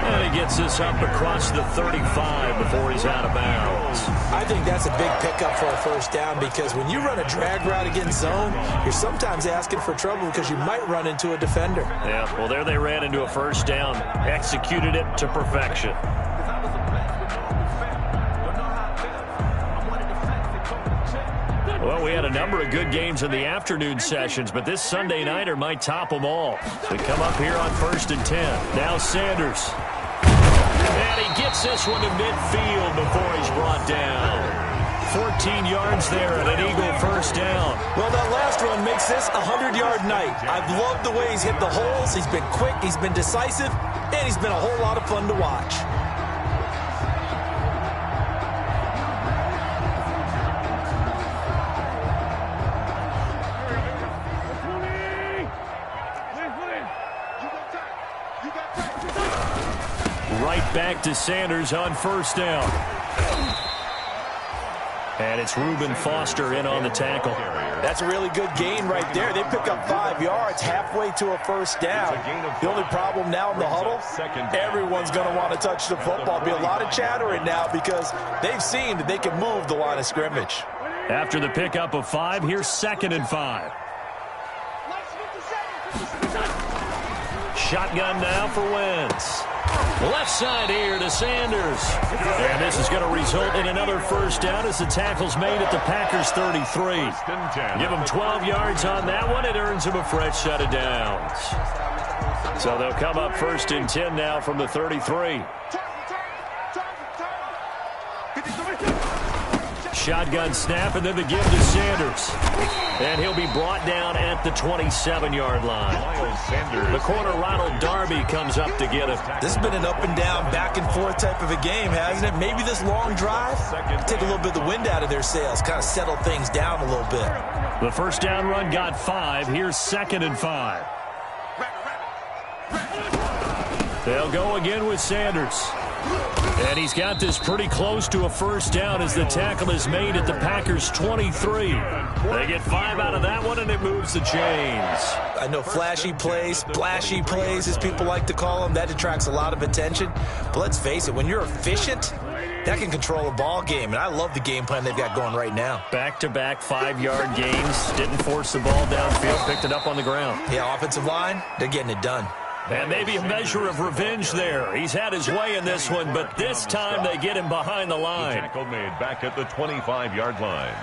And he gets this up across the 35 before he's out of bounds. I think that's a big pickup for a 1st down because when you run a drag route against zone, you're sometimes asking for trouble because you might run into a defender. Yeah, well, there they ran into a 1st down. Executed it to perfection. Well, we had a number of good games in the afternoon sessions, but this Sunday nighter might top them all. They come up here on 1st and 10. Now Sanders. And he gets this one to midfield before he's brought down. 14 yards there and an Eagle 1st down. Well, that last run makes this a 100-yard night. I've loved the way he's hit the holes. He's been quick, he's been decisive, and he's been a whole lot of fun to watch. Right back to Sanders on 1st down. And it's Reuben Foster in on the tackle. That's a really good gain right there. They pick up 5 yards halfway to a 1st down. The only problem now in the huddle, everyone's going to want to touch the football. Be a lot of chattering now because they've seen that they can move the line of scrimmage. After the pickup of 5, here's 2nd and 5. Shotgun now for Wentz. Left side here to Sanders. And this is going to result in another 1st down as the tackle's made at the Packers' 33. Give them 12 yards on that one. It earns them a fresh set of downs. So they'll come up 1st and 10 now from the 33. Shotgun snap and then the give to Sanders. And he'll be brought down at the 27-yard line. The corner, Ronald Darby, comes up to get him. This has been an up-and-down, back-and-forth type of a game, hasn't it? Maybe this long drive, take a little bit of the wind out of their sails, kind of settle things down a little bit. The 1st down run got 5. Here's 2nd and 5. They'll go again with Sanders. And he's got this pretty close to a 1st down as the tackle is made at the Packers' 23. They get 5 out of that one, and it moves the chains. I know flashy plays, splashy plays, as people like to call them, that attracts a lot of attention. But let's face it, when you're efficient, that can control a ball game. And I love the game plan they've got going right now. Back-to-back 5-yard gains. Didn't force the ball downfield, picked it up on the ground. Yeah, offensive line, they're getting it done. And maybe a measure of revenge there. He's had his way in this one, but this time they get him behind the line. Tackle made back at the 25-yard line.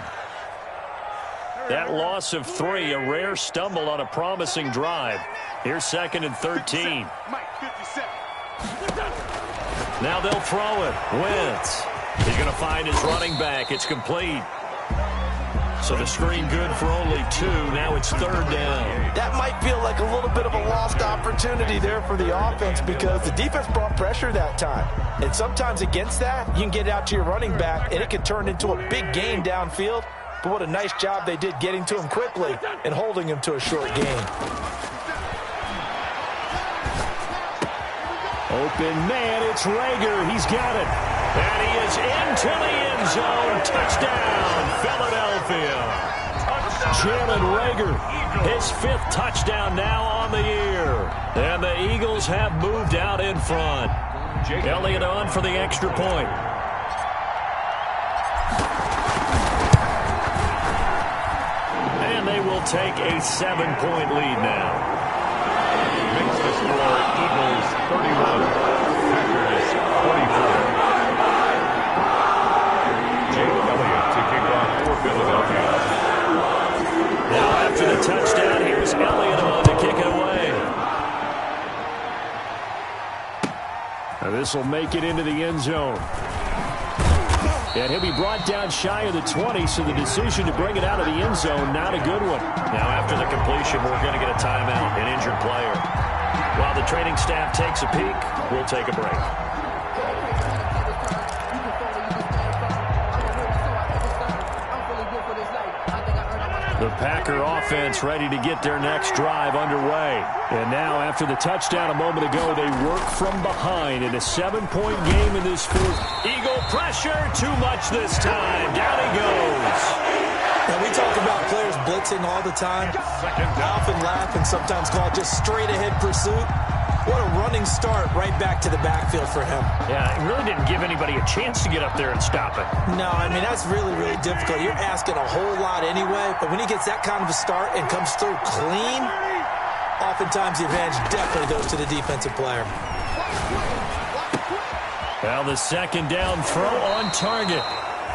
That loss of 3, a rare stumble on a promising drive. Here's 2nd and 13. Now they'll throw it. Wentz. He's going to find his running back. It's complete. So the screen good for only 2. Now it's 3rd down. That might feel like a little bit of a lost opportunity there for the offense because the defense brought pressure that time. And sometimes against that, you can get out to your running back, and it can turn into a big gain downfield. But what a nice job they did getting to him quickly and holding him to a short gain. Open man, it's Rager. He's got it. And he is into the end zone. Touchdown, Philadelphia. Jalen Rager, his 5th touchdown now on the year. And the Eagles have moved out in front. Elliott on for the extra point. And they will take a 7-point lead now. Makes the score Eagles 31, Packers 24. Jake Elliott to kick off for Philadelphia. Now after the touchdown, here's Elliott on to kick it away. Now this will make it into the end zone. And he'll be brought down shy of the 20, so the decision to bring it out of the end zone, not a good one. Now after the completion, we're going to get a timeout, an injured player. While the training staff takes a peek, we'll take a break. The Packer offense ready to get their next drive underway. And now, after the touchdown a moment ago, they work from behind in a 7-point game in this 4th. Eagle pressure, too much this time. Down he goes. And we talk about players blitzing all the time. I often laugh and sometimes call it just straight-ahead pursuit. What a running start right back to the backfield for him. Yeah, it really didn't give anybody a chance to get up there and stop it. No, I mean, that's really, really difficult. You're asking a whole lot anyway, but when he gets that kind of a start and comes through clean, oftentimes the advantage definitely goes to the defensive player. Well, the 2nd down throw on target.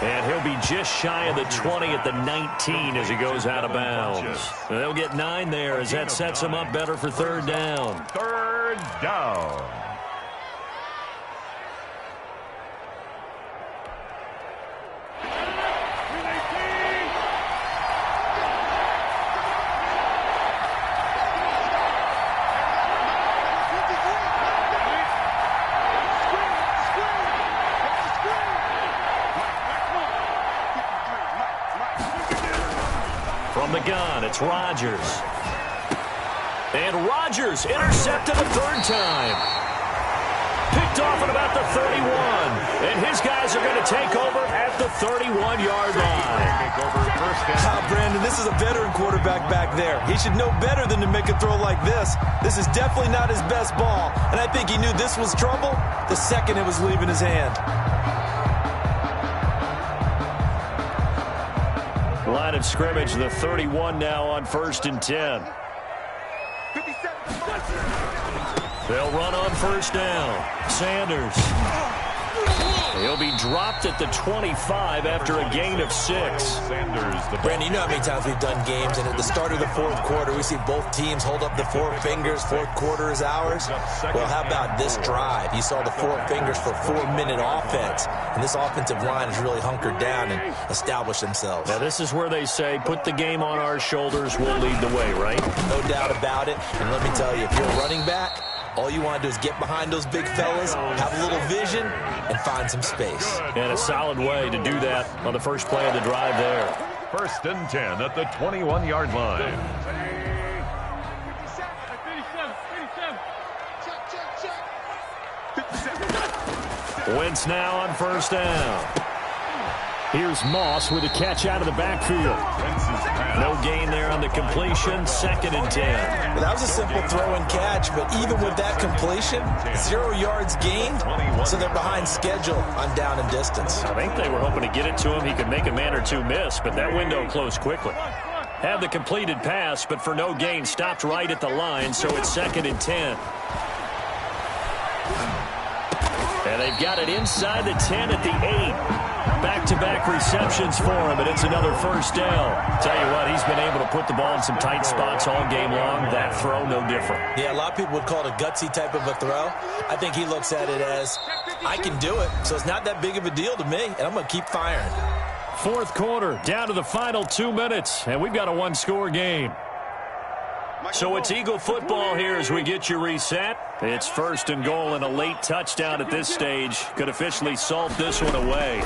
And he'll be just shy of the 20 at the 19 as he goes out of bounds. They'll get 9 there as that sets him up better for 3rd down. 3rd down. From the gun, it's Rodgers. And Rodgers intercepted a 3rd time. Picked off at about the 31. And his guys are going to take over at the 31-yard line. Brandon, this is a veteran quarterback back there. He should know better than to make a throw like this. This is definitely not his best ball. And I think he knew this was trouble the second it was leaving his hand. Line of scrimmage, the 31 now on 1st and 10. They'll run on 1st down. Sanders. He'll be dropped at the 25 after a gain of 6. Sanders, the Brandon, you know how many times we've done games, and at the start of the 4th quarter, we see both teams hold up the 4 fingers. 4th quarter is ours. Well, how about this drive? You saw the 4 fingers for 4-minute offense, and this offensive line has really hunkered down and established themselves. Now, this is where they say, put the game on our shoulders, we'll lead the way, right? No doubt about it, and let me tell you, if you're a running back, all you want to do is get behind those big fellas, have a little vision, and find some space. And a solid way to do that on the first play of the drive there. 1st and 10 at the 21-yard line. Wentz now on 1st down. Here's Moss with a catch out of the backfield. No gain there on the completion. 2nd and 10. Well, that was a simple throw and catch, but even with that completion, 0 yards gained, so they're behind schedule on down and distance. I think they were hoping to get it to him. He could make a man or two miss, but that window closed quickly. Had the completed pass, but for no gain, stopped right at the line, so it's 2nd and 10. And they've got it inside the 10 at the 8. Back-to-back receptions for him, and it's another first down. Tell you what, he's been able to put the ball in some tight spots all game long. That throw, no different. Yeah, a lot of people would call it a gutsy type of a throw. I think he looks at it as, I can do it, so it's not that big of a deal to me, and I'm going to keep firing. Fourth quarter, down to the final 2 minutes, and we've got a one-score game. So it's Eagle football here as we get you reset. It's 1st and goal, and a late touchdown at this stage could officially salt this one away.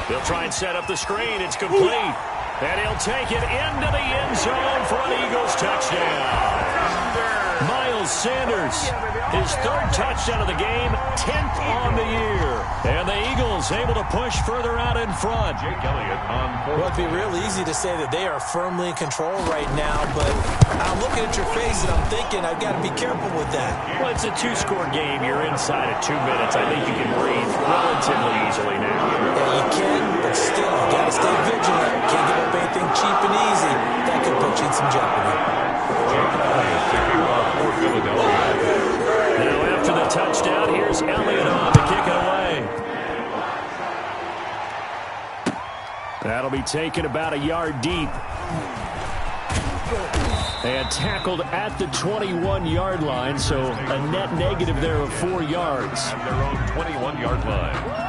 They'll try and set up the screen. It's complete. And he'll take it into the end zone for an Eagles touchdown. Miles Sanders, his 3rd touchdown of the game, 10th on the year. And the Eagles able to push further out in front. Well, it'd be real easy to say that they are firmly in control right now, but I'm looking at your face and I'm thinking I've got to be careful with that. Well, it's a 2-score game. You're inside at 2 minutes. I think you can breathe relatively easily now. Yeah, you can, but still, you got to stay vigilant. Can't give up anything cheap and easy. That could put you in some jeopardy. Now after the touchdown, here's Elliott on to kick it away. That'll be taken about a yard deep. And tackled at the 21-yard line, so a net negative there of 4 yards. At their own 21-yard line.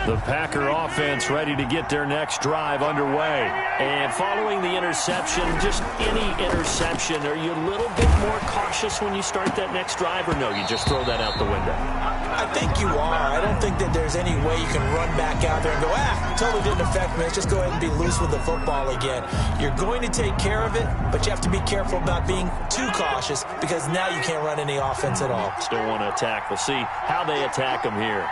The Packer offense ready to get their next drive underway. And following the interception, just any interception, are you a little bit more cautious when you start that next drive, or no, you just throw that out the window? I think you are. I don't think that there's any way you can run back out there and go, totally didn't affect me. Let's just go ahead and be loose with the football again. You're going to take care of it, but you have to be careful about being too cautious because now you can't run any offense at all. Still want to attack. We'll see how they attack them here.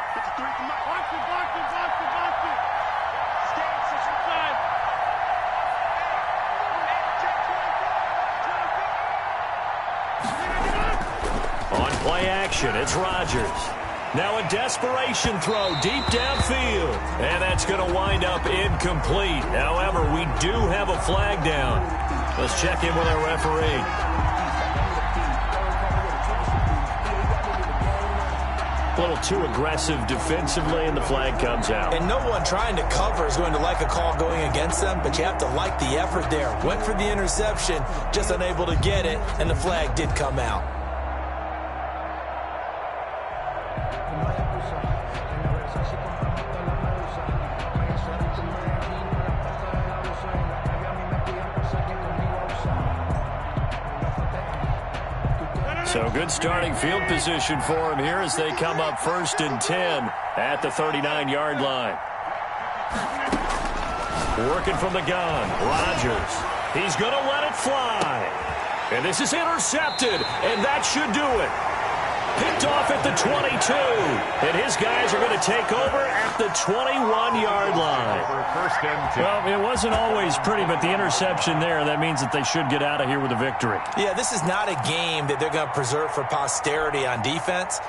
Play action, it's Rodgers. Now a desperation throw deep downfield. And that's going to wind up incomplete. However, we do have a flag down. Let's check in with our referee. A little too aggressive defensively, and the flag comes out. And no one trying to cover is going to like a call going against them, but you have to like the effort there. Went for the interception, just unable to get it, and the flag did come out. So good starting field position for him here as they come up 1st and 10 at the 39-yard line. Working from the gun, Rodgers. He's going to let it fly. And this is intercepted, and that should do it. Picked off at the 22. And his guys are going to take over at the 21-yard line. Well, it wasn't always pretty, but the interception there, that means that they should get out of here with a victory. Yeah, this is not a game that they're going to preserve for posterity on defense,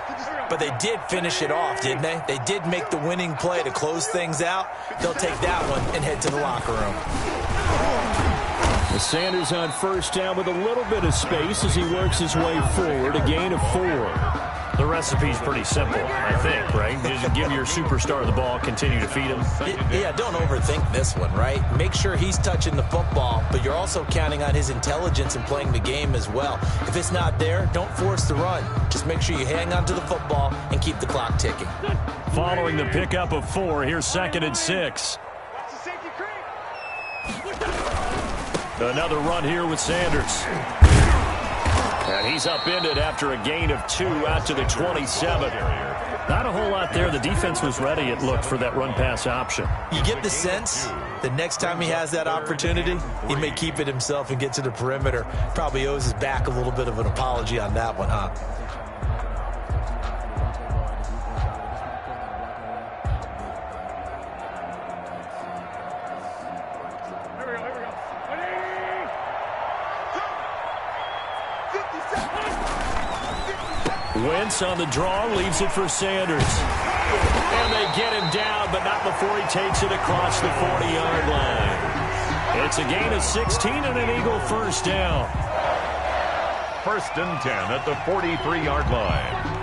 but they did finish it off, didn't they? They did make the winning play to close things out. They'll take that one and head to the locker room. Sanders on 1st down with a little bit of space as he works his way forward, a gain of 4. The recipe's pretty simple, I think, right? Just give your superstar the ball, continue to feed him. Yeah, don't overthink this one, right? Make sure he's touching the football, but you're also counting on his intelligence in playing the game as well. If it's not there, don't force the run. Just make sure you hang on to the football and keep the clock ticking. Following the pickup of 4, here's 2nd and 6. Another run here with Sanders. And he's upended after a gain of 2 out to the 27. Not a whole lot there. The defense was ready, it looked, for that run-pass option. You get the sense that next time he has that opportunity, he may keep it himself and get to the perimeter. Probably owes his back a little bit of an apology on that one, huh? Wentz on the draw, leaves it for Sanders. And they get him down, but not before he takes it across the 40-yard line. It's a gain of 16 and an Eagle first down. 1st and 10 at the 43-yard line.